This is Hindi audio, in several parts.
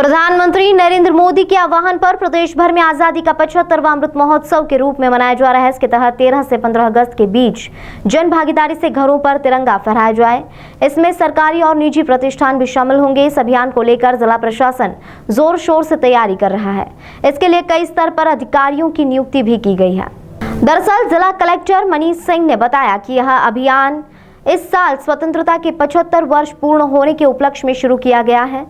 प्रधानमंत्री नरेंद्र मोदी के आह्वान पर प्रदेश भर में आजादी का 75वां अमृत महोत्सव के रूप में मनाया जा रहा है। इसके तहत 13 से 15 अगस्त के बीच जन भागीदारी से घरों पर तिरंगा फहराया जाए। इसमें सरकारी और निजी प्रतिष्ठान भी शामिल होंगे। इस अभियान को लेकर जिला प्रशासन जोर शोर से तैयारी कर रहा है। इसके लिए कई स्तर पर अधिकारियों की नियुक्ति भी की गई है। दरअसल जिला कलेक्टर मनीष सिंह ने बताया कि यह अभियान इस साल स्वतंत्रता के 75 वर्ष पूर्ण होने के उपलक्ष्य में शुरू किया गया है।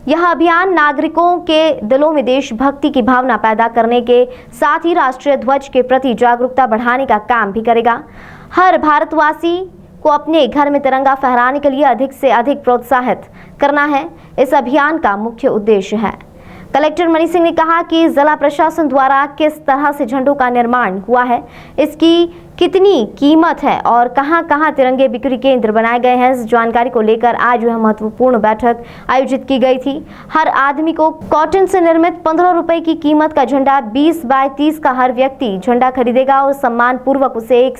यह अभियान नागरिकों के दिलों में देशभक्ति की भावना पैदा करने के साथ ही राष्ट्रीय ध्वज के प्रति जागरूकता बढ़ाने का काम भी करेगा। हर भारतवासी को अपने घर में तिरंगा फहराने के लिए अधिक से अधिक प्रोत्साहित करना है, इस अभियान का मुख्य उद्देश्य है। कलेक्टर मनीष सिंह ने कहा कि जिला प्रशासन द्वारा किस तरह से झंडों का निर्माण हुआ है, इसकी कितनी कीमत है और कहां-कहां तिरंगे बिक्री केंद्र बनाए गए हैं, इस जानकारी को लेकर आज यह महत्वपूर्ण बैठक आयोजित की गई थी। हर आदमी को कॉटन से निर्मित 15 रुपए की कीमत का झंडा 20 बाय 30 का हर व्यक्ति झंडा खरीदेगा और सम्मान पूर्वक उसे एक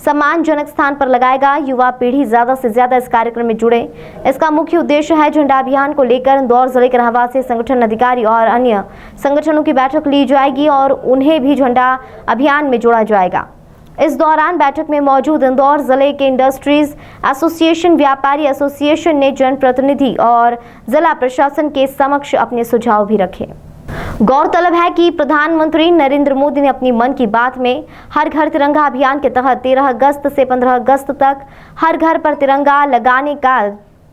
सम्मानजनक स्थान पर लगाएगा। युवा पीढ़ी ज्यादा से ज्यादा इस कार्यक्रम में जुड़े, इसका मुख्य उद्देश्य है। झंडा अभियान को लेकर इंदौर जिले के रहवासी संगठन अधिकारी और अन्य संगठनों की बैठक ली जाएगी और उन्हें भी झंडा अभियान में जोड़ा जाएगा। इस दौरान बैठक में मौजूद इंदौर जिले के इंडस्ट्रीज एसोसिएशन, व्यापारी एसोसिएशन ने जनप्रतिनिधि और जिला प्रशासन के समक्ष अपने सुझाव भी रखे। गौरतलब है कि प्रधानमंत्री नरेंद्र मोदी ने अपनी मन की बात में हर घर तिरंगा अभियान के तहत 13 अगस्त से 15 अगस्त तक हर घर पर तिरंगा लगाने का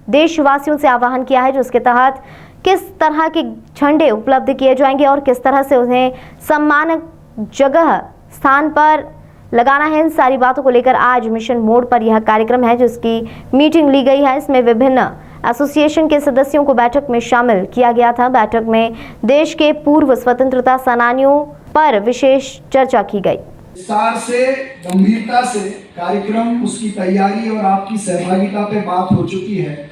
देशवासियों से आह्वान किया है, जिसके तहत किस तरह के झंडे उपलब्ध किए जाएंगे और किस तरह से उन्हें सम्मानक जगह स्थान पर लगाना है। इन सारी बातों को लेकर आज मिशन मोड पर यह कार्यक्रम है, जिसकी मीटिंग ली गई है। इसमें विभिन्न एसोसिएशन के सदस्यों को बैठक में शामिल किया गया था। बैठक में देश के पूर्व स्वतंत्रता सेनानियों पर विशेष चर्चा की गई। विस्तार से, गंभीरता से कार्यक्रम, उसकी तैयारी और आपकी सहभागिता पे बात हो चुकी है।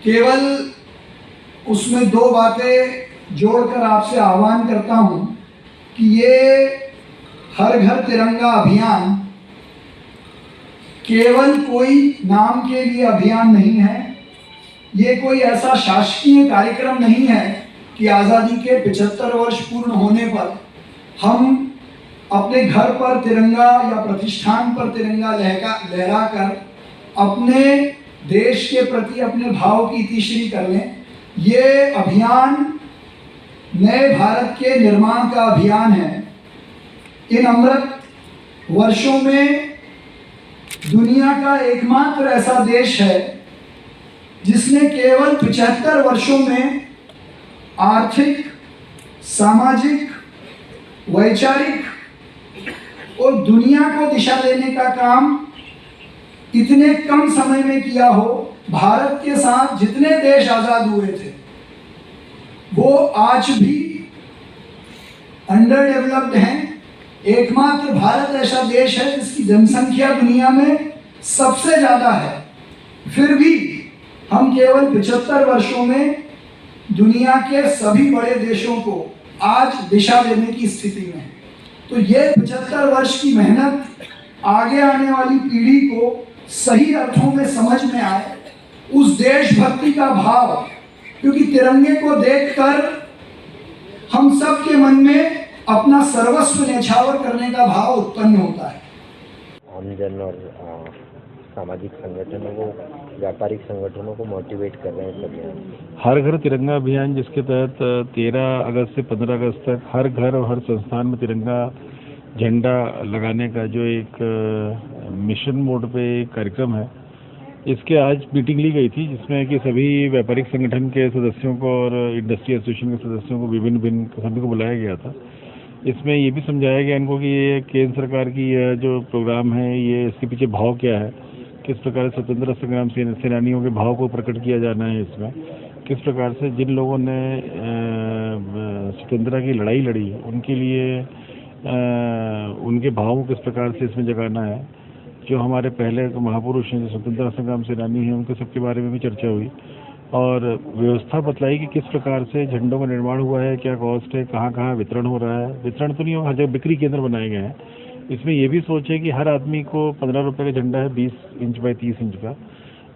केवल उसमें दो बातें जोड़कर आपसे आह्वान करता हूं कि ये हर घर तिरंगा अभियान केवल कोई नाम के लिए अभियान नहीं है। ये कोई ऐसा शासकीय कार्यक्रम नहीं है कि आज़ादी के 75 वर्ष पूर्ण होने पर हम अपने घर पर तिरंगा या प्रतिष्ठान पर तिरंगा लहराकर अपने देश के प्रति अपने भाव की तीसरी कर लें। ये अभियान नए भारत के निर्माण का अभियान है। इन अमृत वर्षों में दुनिया का एकमात्र ऐसा देश है जिसने केवल 75 वर्षों में आर्थिक, सामाजिक, वैचारिक और दुनिया को दिशा देने का काम इतने कम समय में किया हो। भारत के साथ जितने देश आज़ाद हुए थे वो आज भी अंडर डेवलप्ड हैं। एकमात्र भारत ऐसा देश है जिसकी जनसंख्या दुनिया में सबसे ज़्यादा है, फिर भी हम केवल 75 वर्षों में दुनिया के सभी बड़े देशों को आज दिशा देने की स्थिति में है। तो ये 75 वर्ष की मेहनत आगे आने वाली पीढ़ी को सही अर्थों में समझ में आए, उस देशभक्ति का भाव, क्योंकि तिरंगे को देखकर हम सब के मन में अपना सर्वस्व न्यौछावर करने का भाव उत्पन्न होता है। आमजन और सामाजिक संगठनों को, व्यापारिक संगठनों को मोटिवेट कर रहे हैं सभी। हर घर तिरंगा अभियान, जिसके तहत 13 अगस्त से 15 अगस्त तक हर घर और हर संस्थान में तिरंगा झंडा लगाने का जो एक मिशन मोड पे कार्यक्रम है, इसके आज मीटिंग ली गई थी, जिसमें कि सभी व्यापारिक संगठन के सदस्यों को और इंडस्ट्री एसोसिएशन के सदस्यों को विभिन्न सभी को बुलाया गया था। इसमें ये भी समझाया गया इनको कि ये केंद्र सरकार की यह जो प्रोग्राम है, ये इसके पीछे भाव क्या है, किस प्रकार से स्वतंत्रता संग्राम सेनानियों के भाव को प्रकट किया जाना है। इसमें किस प्रकार से जिन लोगों ने स्वतंत्रता की लड़ाई लड़ी, उनके लिए उनके भावों को किस प्रकार से इसमें जगाना है। जो हमारे पहले महापुरुष हैं, जो स्वतंत्रता संग्राम सेनानी हैं, उनके सबके बारे में भी चर्चा हुई और व्यवस्था बतलाई कि किस प्रकार से झंडों का निर्माण हुआ है, क्या कॉस्ट है, कहाँ कहाँ वितरण हो रहा है। वितरण तो नहीं हो, हर जगह बिक्री केंद्र बनाए गए हैं। इसमें ये भी सोचे कि हर आदमी को 15 रुपये का झंडा है 20 इंच बाय 30 इंच का,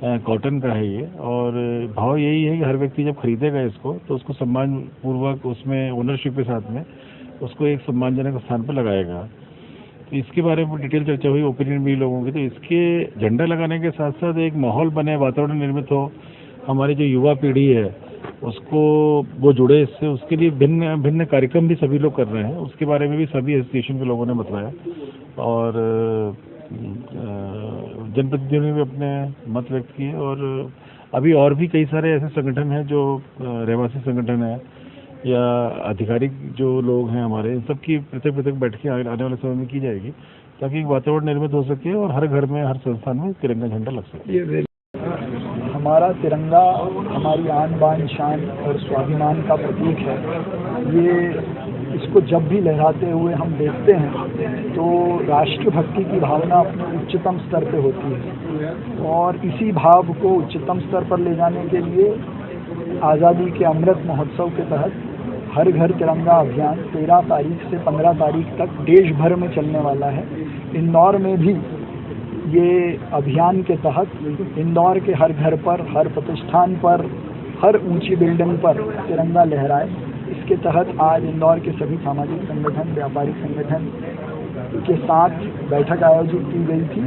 कॉटन का है ये, और भाव यही है कि हर व्यक्ति जब खरीदेगा इसको तो उसको सम्मान पूर्वक उसमें ओनरशिप के साथ में उसको एक सम्मानजनक स्थान पर लगाएगा। तो इसके बारे में डिटेल चर्चा हुई, ओपिनियन भी लोगों की। तो इसके झंडा लगाने के साथ साथ एक माहौल बने, वातावरण निर्मित हो, हमारी जो युवा पीढ़ी है उसको वो जुड़े इससे, उसके लिए भिन्न भिन्न कार्यक्रम भी सभी लोग कर रहे हैं। उसके बारे में भी सभी एसोसिएशन के लोगों ने बताया, और जनप्रतिनिधियों ने भी अपने मत व्यक्त किए। और अभी और भी कई सारे ऐसे संगठन हैं जो रहवासी संगठन है या आधिकारिक जो लोग हैं हमारे, इन सब की पृथक पृथक बैठकें आने वाले समय में की जाएगी, ताकि एक वातावरण निर्मित हो सके और हर घर में, हर संस्थान में तिरंगा झंडा लग सके। हमारा तिरंगा हमारी आन बान शान और स्वाभिमान का प्रतीक है। ये इसको जब भी लहराते हुए हम देखते हैं तो राष्ट्रभक्ति की भावना अपने उच्चतम स्तर पे होती है, और इसी भाव को उच्चतम स्तर पर ले जाने के लिए आज़ादी के अमृत महोत्सव के तहत हर घर तिरंगा अभियान 13 तारीख से 15 तारीख तक देश भर में चलने वाला है। इंदौर में भी ये अभियान के तहत इंदौर के हर घर पर, हर प्रतिष्ठान पर, हर ऊंची बिल्डिंग पर तिरंगा लहराए। इसके तहत आज इंदौर के सभी सामाजिक संगठन, व्यापारिक संगठन के साथ बैठक आयोजित की गई थी,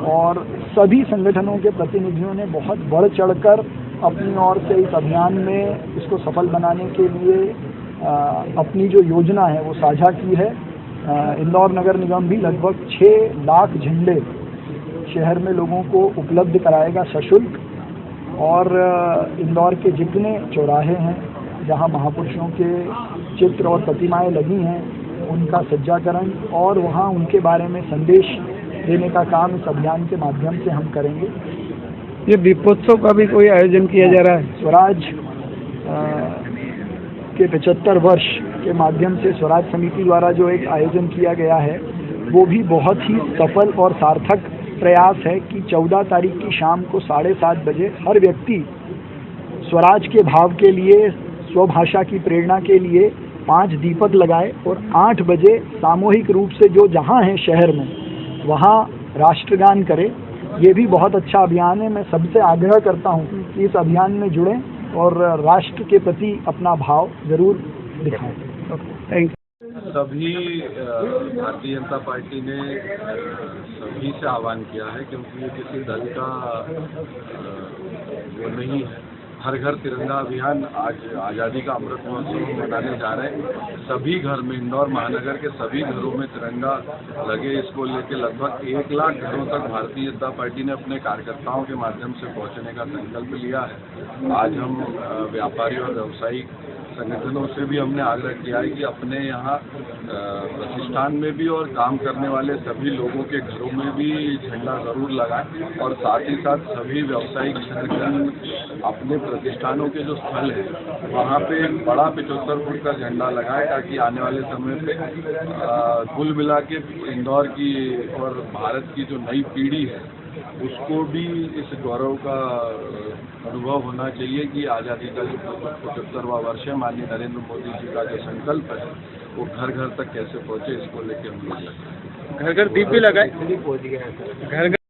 और सभी संगठनों के प्रतिनिधियों ने बहुत बढ़ चढ़कर अपनी ओर से इस अभियान में इसको सफल बनाने के लिए अपनी जो योजना है वो साझा की है। इंदौर नगर निगम भी लगभग 6 लाख झंडे शहर में लोगों को उपलब्ध कराएगा सशुल्क, और इंदौर के जितने चौराहे हैं जहां महापुरुषों के चित्र और प्रतिमाएं लगी हैं उनका सज्जाकरण और वहां उनके बारे में संदेश देने का काम इस अभियान के माध्यम से हम करेंगे। ये दीपोत्सव का भी कोई आयोजन किया जा रहा है? स्वराज के 75 वर्ष के माध्यम से स्वराज समिति द्वारा जो एक आयोजन किया गया है वो भी बहुत ही सफल और सार्थक प्रयास है कि 14 तारीख की शाम को 7:30 बजे हर व्यक्ति स्वराज के भाव के लिए, स्वभाषा की प्रेरणा के लिए 5 दीपक लगाए, और 8 बजे सामूहिक रूप से जो जहाँ हैं शहर में वहाँ राष्ट्रगान करे। ये भी बहुत अच्छा अभियान है। मैं सबसे आग्रह करता हूँ कि इस अभियान में जुड़ें और राष्ट्र के प्रति अपना भाव जरूर दिखाएं। Thank you. सभी भारतीय जनता पार्टी ने सभी से आह्वान किया है, क्योंकि ये किसी दल का वो नहीं है। हर घर तिरंगा अभियान आज आज़ादी का अमृत महोत्सव मनाने जा रहे हैं। सभी घर में, इंदौर महानगर के सभी घरों में तिरंगा लगे। इसको लेकर लगभग 1 लाख घरों तक भारतीय जनता पार्टी ने अपने कार्यकर्ताओं के माध्यम से पहुंचने का संकल्प लिया है। आज हम व्यापारी और व्यावसायिक संगठनों से भी हमने आग्रह किया है कि अपने यहाँ प्रतिष्ठान में भी और काम करने वाले सभी लोगों के घरों में भी झंडा जरूर लगाएं, और साथ ही साथ सभी व्यावसायिक संगठन अपने प्रतिष्ठानों के जो स्थल है वहाँ पे एक बड़ा 75 फुट का झंडा लगाएं, ताकि आने वाले समय पे कुल मिला के इंदौर की और भारत की जो नई पीढ़ी है उसको भी इस गौरव का अनुभव होना चाहिए कि आज़ादी का जो 75वां वर्ष है, माननीय नरेंद्र मोदी जी का जो संकल्प है वो घर घर तक कैसे पहुँचे, इसको लेकर हम लोग घर घर दीप भी लगाए, घर घर